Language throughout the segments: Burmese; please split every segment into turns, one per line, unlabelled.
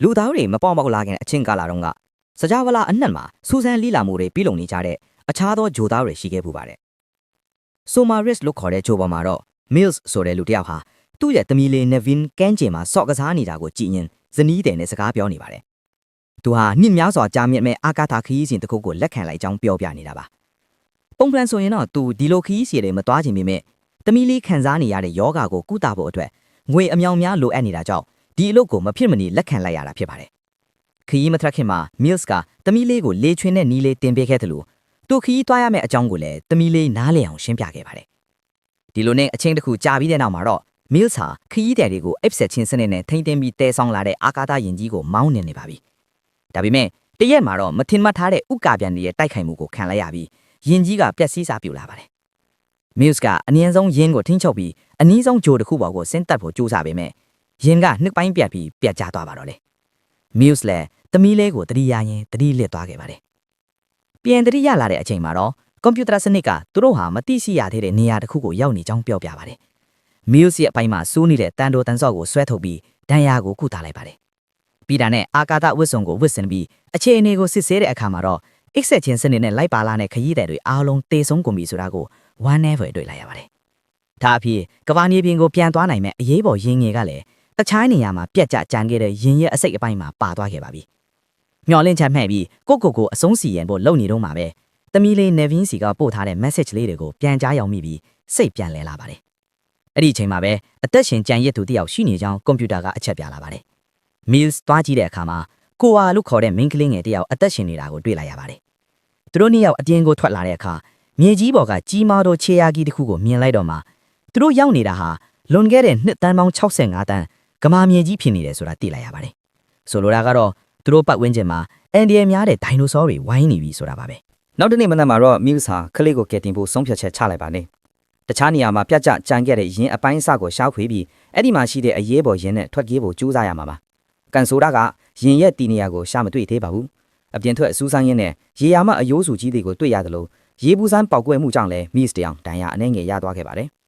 လူသားတွေမပေါက်လာခင်အချင်းကာလာတော့ကစကြဝဠာအနှံ့မှာစူးစမ်းလီလာမှုတွေပြုလုပ်နေကြတဲ့အခြားသောဂျိုသားတွေရှိခဲ့ပူပါတယ်။ဆိုမာရစ်လို့ခေါ်တဲ့ဂျိုပေါ်မှာတော့ Mills ဆိုတဲ့လူတစ်ယောက်ဟာသူ့ရဲ့သမီးလေး Nevin ကန်းကျင်မှာစော့ကစားနေတာကိုကြည့်ရင်ဇနီးတဲ့နဲ့စကားပြောနေပါတယ်။သူဟာနှစ်များစွာကြာမြင့်မဲ့အာကာသခရီးစဉ်တစ်ခုကိုလက်ခံလိုက်ကြောင်းပြောပြနေတာပါ။ပုံမှန်ဆိုရင်တော့သူဒီလိုခရီးစဉ်တွေမသွားချင်ပေမဲ့သမီးလေးခံစားနေရတဲ့ယောဂါကိုကုသဖို့အတွက်ငွေအမြောင်များလိုအပ်နေတာကြောင့်ဒီအလုပ်ကိုမဖြစ်မနေလက်ခံလိုက်ရတာဖြစ်ပါတယ်။ခရီးမထွက်ခင်မှာ Mills ကသမီးလေးကိုလေချွင်းတဲ့နီးလေးတင်ပေးခဲ့တယ်လို့သူခရီးသွားရမယ့်အကြောင်းကိုလည်းသမီးလေးနားလည်အောင်ရှင်းပြခဲ့ပါတယ်။ဒီလိုနဲ့အချိန်တစ်ခုကြာပြီးတဲ့နောက်မှာတော့ Mills ဟာခရီးသည်တွေကိုအိပ်ဆက်ချင်းစနစ်နဲ့ထိမ့်သိမ်းပြီးတဲဆောင်လာတဲ့အာကာသယဉ်ကြီးကိုမောင်းနေပါပြီ။ဒါပေမဲ့တရက်မှာတော့မထင်မှတ်ထားတဲ့ဥက္ကာပြန်တွေရဲ့တိုက်ခိုက်မှုကိုခံလိုက်ရပြီးယဉ်ကြီးကပျက်စီးစာပြုလာပါတယ်။ Mills ကအနည်းဆုံးယဉ်ကိုထိန်းချုပ်ပြီးအနည်းဆုံးဂျိုတစ်ခုပေါ်ကိုဆင်းသက်ဖို့ကြိုးစားပေမဲ့ယဉ်ကနှစ်ပိုင်းပြတ်ပြီးပြတ်ကျသွားပါတော့လေ။ Mills လည်းသမီးလေးကိုတတိယရင်တတိလစ်သွားခဲ့ပါတယ်။ပြန်တတိယလာတဲ့အချိန်မှာတော့ကွန်ပျူတာစနစ်ကသူတို့ဟာမသိရှိရသေးတဲ့နေရာတစ်ခုကိုရောက်နေကြောင်းပြောပြပါတယ်။ Mills ရဲ့အပိုင်းမှာစိုးနေတဲ့တန်တိုတန်ဆော့ကိုဆွဲထုတ်ပြီးဒဏ်ရာကိုကုသလိုက်ပါတယ်။ပြီးတာနဲ့အာကာသဝတ်စုံကိုဝတ်ဆင်ပြီးအခြေအနေကိုစစ်ဆေးတဲ့အခါမှာတော့အိတ်ဆက်ချင်းစနစ်နဲ့လိုက်ပါလာတဲ့ခရီးသည်တွေအားလုံးတေဆုံးကုန်ပြီဆိုတာကိုဝမ်းနည်းဖွယ်တွေ့လိုက်ရပါတယ်။ဒါအဖြစ်ကဘာမြေပြင်ကိုပြန်သွားနိုင်မဲ့အရေးပေါ်ရင်းငယ်ကလည်းတခြားနေရာမှာပြက်ကျကြံခဲ့တဲ့ရင်ရဲ့အစိတ်အပိုင်းမှာပါသွားခဲ့ပါပြီ။မျော်လင့်ချက်မှဲ့ပြီးကိုအဆုံးစီရင်ဖို့လုပ်နေတော့မှာပဲ။သမီးလေး Nevin စီကပို့ထားတဲ့ message လေးတွေကိုပြန်ကြားရောက်မိပြီးစိတ်ပြန်လဲလာပါတယ်။အဲ့ဒီအချိန်မှာပဲအသက်ရှင်ကြံရစ်သူတယောက်ရှိနေကြောင်းကွန်ပျူတာကအချက်ပြလာပါတယ်။ Mills သွားကြည့်တဲ့အခါမှာကိုဝါလို့ခေါ်တဲ့မိန်းကလေးငယ်တယောက်အသက်ရှင်နေတာကိုတွေ့လိုက်ရပါတယ်။သူတို့နှစ်ယောက်အပြင်ကိုထွက်လာတဲ့အခါမြေကြီးပေါ်ကကြီးမားသောခြေရာကြီးတစ်ခုကိုမြင်လိုက်တော့မှသူတို့ရောက်နေတာဟာလွန်ခဲ့တဲ့နှစ်တန်းပေါင်း65တန်းကမာမြေကြီးဖြစ်နေတယ်ဆိုတာသိလိုက်ရပါတယ်။ဆိုလိုတာကတော့သူတို့ပတ်ဝန်းကျင်မှာအန်ဒီယများတဲ့ဒိုင်နိုဆောတွေဝိုင်းနေပြီဆိုတာပါပဲ
။နောက်တစ်နေ့မနက်မှာတော့ Mills ဟာကလေးကိုကယ်တင်ဖို့ဆုံးဖြတ်ချက်ချလိုက်ပါနေ။တခြားနေရာမှာပြတ်ကျကြံခဲ့တဲ့ယင်းအပိုင်းအစကိုရှားခွေပြီးအဲ့ဒီမှာရှိတဲ့အရေးပေါ်ယင်းနဲ့ထွက်ပြေးဖို့ကြိုးစားရမှာပါ။ကန်ဆိုတာကယင်းရဲ့တီနေရာကိုရှာမတွေ့သေးပါဘူး။အပြင်ထွက်စူးစမ်းရင်းနဲ့ရေယာမအယိုးစုကြီးတွေကိုတွေ့ရတယ်လို့ရေပူစမ်းပေါက်ကွဲမှုကြောင့်လည်း Mills တယောက်ဒဏ်ရာအနှဲငယ်ရသွားခဲ့ပါတယ်။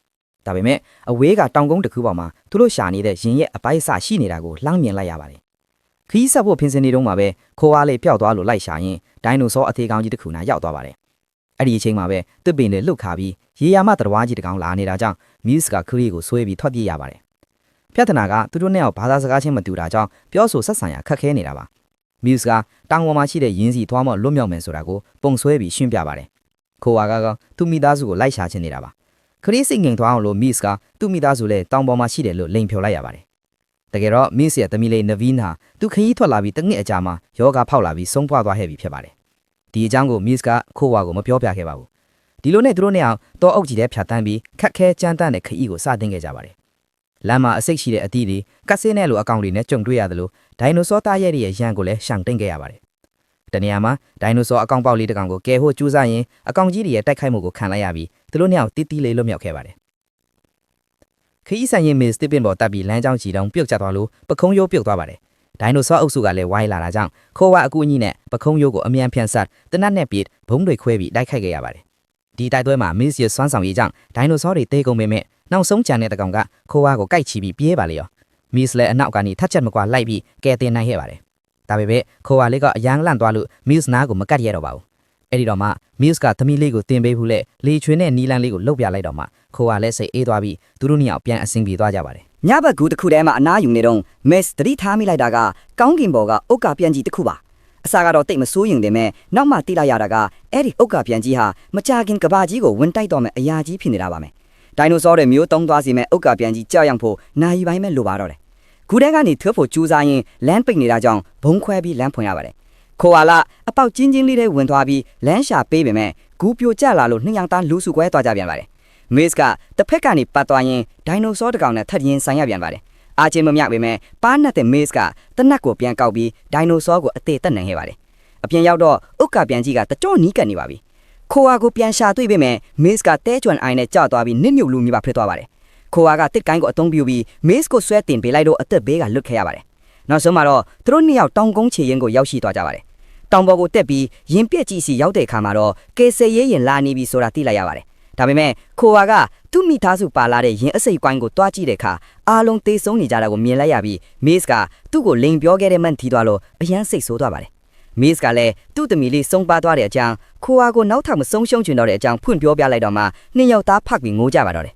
ဒါပေမဲ့အဝေးကတောင်ကုန်းတစ်ခုပေါ်မှာသူတို့ရှာနေတဲ့ယင်းရဲ့အပိုင်းအစရှိနေတာကိုလှမ်းမြင်လိုက်ရပါတယ်။ခီးဆက်ဖို့ဖင်စင်နေတော့မှပဲခိုးအားလေးပျောက်သွားလို့လိုက်ရှာရင်ဒိုင်နိုဆောအသေးကောင်ကြီးတစ်ခုနာရောက်သွားပါတယ်။အဲ့ဒီအချိန်မှာပဲတစ်ပင်လေးလှုပ်ခါပြီးရေယာမတရဝါကြီးတစ်ကောင်လာနေတာကြောင့် Mills ကခရီးကိုဆွဲပြီးထွက်ပြေးရပါတယ်။ပြဿနာကသူတို့နဲ့ဘာသာစကားချင်းမတူတာကြောင့်ပြောဆိုဆက်ဆံရခက်ခဲနေတာပါ။ Mills ကတောင်ပေါ်မှာရှိတဲ့ယင်းစီသွားမှလွတ်မြောက်မယ်ဆိုတာကိုပုံဆွဲပြီးရှင်းပြပါတယ်။ခိုးအားကသူ့မိသားစုကိုလိုက်ရှာချင်နေတာပါ။ခရီးစိတ်ငြိမ်သွားအောင်လို့ Mills ကသူ့မိသားစုလည်းတောင်ပေါ်မှာရှိတယ်လို့လိန်ဖြော်လိုက်ရပါတယ်။တကယ်တော့ Mills ရဲ့သမီးလေး Nevin ဟာသူခရီးထွက်လာပြီးတငှက်အကြာမှာယောဂဖောက်လာပြီးဆုံးပွားသွားခဲ့ပြီဖြစ်ပါတယ်။ဒီအကြောင်းကို Mills ကခိုးဝါကိုမပြောပြခဲ့ပါဘူး။ဒီလိုနဲ့သူတို့နဲ့အောင်တောအုပ်ကြီးတဲ့ဖြတ်တန်းပြီးခက်ခဲကြမ်းတမ်းတဲ့ခရီးကိုစတင်ခဲ့ကြပါတယ်။လမ်းမှာအစိတ်ရှိတဲ့အသီးတွေကတ်စင်းတဲ့လိုအကောင်တွေနဲ့ကြုံတွေ့ရတယ်လို့ဒိုင်နိုဆောသားရဲ့ရန်ကိုလည်းရှောင်တိန်ခဲ့ရပါတယ်။တနေရာမှာဒိုင်နိုဆောအကောင်ပေါက်လေးတစ်ကောင်ကိုကယ်ဖို့ကြိုးစားရင်အကောင်ကြီးတွေရဲ့တိုက်ခိုက်မှုကိုခံလိုက်ရပြီးသူတို့နဲ့အောင်တီးတီးလေးလွတ်မြောက်ခဲ့ပါတယ်။ခရီးဆိုင်ရင် Mills တစ်ပင်ပေါ်တက်ပြီးလမ်းကြောင်းကြီးတောင်ပြုတ်ကျသွားလို့ပခုံးရိုးပြုတ်သွားပါတယ်။ဒိုင်နိုဆောအုပ်စုကလည်းဝိုင်းလာတာကြောင့်ခိုးဝါအကူအညီနဲ့ပခုံးရိုးကိုအမြန်ဖြန့်ဆက်တနတ်နဲ့ပြစ်ဘုံတွေခွဲပြီးတိုက်ခိုက်ခဲ့ရပါတယ်။ဒီတိုက်ပွဲမှာ Mills ရဲ့စွမ်းဆောင်ရည်ကြောင့်ဒိုင်နိုဆောတွေတေးကုန်ပေမဲ့နောက်ဆုံးကြံတဲ့တကောင်ကခိုးဝါကိုကိုက်ချီပြီးပြေးပါလေရော။ Mills လည်းအနောက်ကနေထက်ချက်မကွာလိုက်ပြီးကဲတင်နိုင်ခဲ့ပါတယ်။ဒါပေမဲ့ခိုးဝါလေးကအရန်လန့်သွားလို့ Mills နားကိုမကတ်ရတော့ပါဘူး။အဲ့ဒီတော့မှ Mills ကသမီးလေးကိုတင်ပေးဘူးလေလေချွေနဲ့နီလန်းလေးကိုလှုပ်ပြလိုက်တော့မှခိုးဝါလည်းစိတ်အေးသွားပြီးသူတို့နှစ်ယောက်ပြန်အဆင်ပြေသွားကြပါတယ်
။ညဘက်ကူတစ်ခုတည်းမှာအနားယူနေတော့ Mills တတိထားမိလိုက်တာကကောင်းကင်ဘော်ကဥက္ကာပြန်ကြီးတစ်ခုပါ။အစားကတော့တိတ်မဆိုးရင်တယ်မဲ့နောက်မှတိလိုက်ရတာကအဲ့ဒီဥက္ကာပြန်ကြီးဟာမကြာခင်ကဘာကြီးကိုဝင်တိုက်တော့မဲ့အရာကြီးဖြစ်နေတာပါမယ်။ဒိုင်နိုဆောတွေမျိုးတုံးသွားစီမဲ့ဥက္ကာပြန်ကြီးကြောက်ရောက်ဖို့နာရီပိုင်းမဲ့လိုပါတော့တယ်။ခုတည်းကနေထွတ်ဖို့ကြိုးစားရင်လမ်းပိတ်နေတာကြောင့်ဘုံခွဲပြီးလမ်းဖွင့်ရပါတယ်။ခိုးဝါလာအပေါက်ကျင်းလေးတွေဝင်သွားပြီးလမ်းရှာပေးပေမဲ့ဂူပြိုကျလာလို့နှစ်ယောက်သားလူစုကွဲသွားကြပြန်ပါတယ်။ Mills ကတစ်ဖက်ကနေပတ်သွားရင်ဒိုင်နိုဆောတကောင်နဲ့ထပ်ရင်ဆိုင်ရပြန်ပါတယ်။အားချင်းမမြောက်ပေမဲ့ပါးနတ်တဲ့ Mills ကတနတ်ကိုပြန်ကောက်ပြီးဒိုင်နိုဆောကိုအသေးတက်နိုင်ခဲ့ပါတယ်။အပြင်ရောက်တော့ဥက္ကာပြန်ကြီးကတကြောနီးကပ်နေပါပြီ။ခိုးဝါကိုပြန်ရှာတွေ့ပေမဲ့ Mills ကတဲကျွမ်းအိုင်နဲ့ကြောက်သွားပြီးနစ်မြုပ်လူမျိုးပါဖြစ်သွားပါတယ်။ခိုးဝါကတစ်ကိုင်းကိုအသုံးပြုပြီး Mills ကိုဆွဲတင်ပေးလိုက်တော့အသက်ဘေးကလွတ်ခဲ့ရပါတယ်။နောက်ဆုံးမှာတော့သူတို့နှစ်ယောက်တောင်ကုန်းခြေရင်ကိုရောက်ရှိသွားကြပါတယ်။တောင်ပေါ်ကိုတက်ပြီးရင်ပြက်ကြီးစီရောက်တဲ့အခါမှာတော့ကေဆေရဲရင်လာနေပြီဆိုတာသိလိုက်ရပါတယ် ဒါပေမဲ့ခိုဝါကသူ့မိသားစုပါလာတဲ့ရင်အစိတ်ကွိုင်းကိုတွားကြည့်တဲ့အခါအားလုံးသေဆုံးနေကြတာကိုမြင်လိုက်ရပြီးမေ့စ်ကသူ့ကိုလိန်ပြောခဲ့တဲ့မှန်ထီသွားလို့အယမ်းစိတ်ဆိုးသွားပါတယ်မေ့စ်ကလည်းသူ့သမီးလေးဆုံးပါသွားတဲ့အကြောင်းခိုဝါကိုနောက်ထပ်မဆုံးရှုံးချင်တော့တဲ့အကြောင်းဖွင့်ပြောပြလိုက်တော့မှနှစ်ယောက်သားဖက်ပြီးငိုကြပါတော့တယ်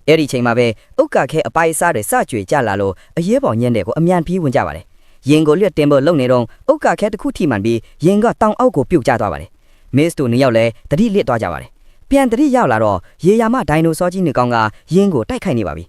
အဲ့ဒီချိန်မှာပဲဥက္ကခဲအပိုင်စားတွေစကြွေကြလာလို့အရေးပေါ်ညံ့တဲ့ကိုအမြန်ပြီးဝင်ကြပါတယ်ရင်ကိုလျက်တင်ဖို့လုံနေတော့ဥက္ကခဲတစ်ခုထိမှန်ပြီးရင်ကတောင်အောက်ကိုပြုတ်ကျသွားပါတယ်မစ်တို့နှစ်ယောက်လည်းတတိလစ်သွားကြပါတယ်ပြန်တတိရောက်လာတော့ရေယာမဒိုင်နိုဆောကြီးနေကောင်ကရင်းကိုတိုက်ခိုက်နေပါပြီ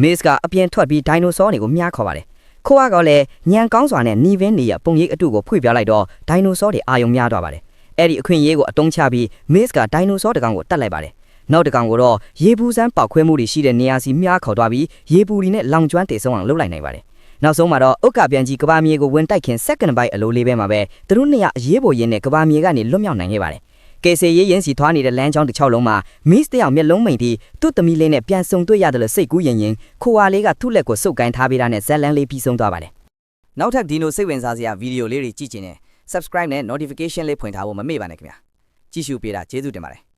မစ်ကအပြင်ထွက်ပြီးဒိုင်နိုဆောတွေကိုမြားခေါ်ပါတယ်ခိုးကလည်းညံကောင်းစွာနဲ့နီဗင်းနေရပုံရိပ်အတုကိုဖွင့်ပြလိုက်တော့ဒိုင်နိုဆောတွေအာယုံများသွားပါတယ်အဲ့ဒီအခွင့်အရေးကိုအတုံးချပြီးမစ်ကဒိုင်နိုဆောတကောင်ကိုတတ်လိုက်ပါတယ်နောက်တကောင်ကိုတော့ရေပူစမ်းပေါက်ခွဲမှုတွေရှိတဲ့နေရာစီမြားခေါ်သွားပြီးရေပူတွေနဲ့လောင်ကျွမ်းတေဆုံးအောင်လုပ်လိုက်နိုင်ပါတယ်နောက်ဆုံးမှာတော့ဥက္ကပြန်ကြီးကဘာမြေကိုဝင်တိုက်ခင် second bite အလိုလေးပဲမှာပဲသူတို့နှစ်ယောက်အရေးပေါ်ရင်းနဲ့ကဘာမြေကနေလွတ်မြောက်နိုင်ခဲ့ပါတယ်။ကေဆေရေးရင်စီထွားနေတဲ့လမ်းကြောင်းတစ်ချောင်းလုံးမှာမစ်တယောက်မျက်လုံးမိန်ပြီးသူ့သမီးလေးနဲ့ပြန်ဆုံတွေ့ရတယ်လို့စိတ်ကူးရင်ခိုဝါလေးကသူ့လက်ကိုစုပ်ကိုင်းထားပေးတာနဲ့ဇက်လန်းလေးပြီးဆုံးသွားပါတယ်။နောက်ထပ်ဒီလိုစိတ်ဝင်စားစရာဗီဒီယိုလေးတွေကြည့်ချင်တယ် subscribe နဲ့ notification လေးဖွင့်ထားဖို့မမေ့ပါနဲ့ခင်ဗျာ။ကြည့်ရှုပေးတာကျေးဇူးတင်ပါတယ်။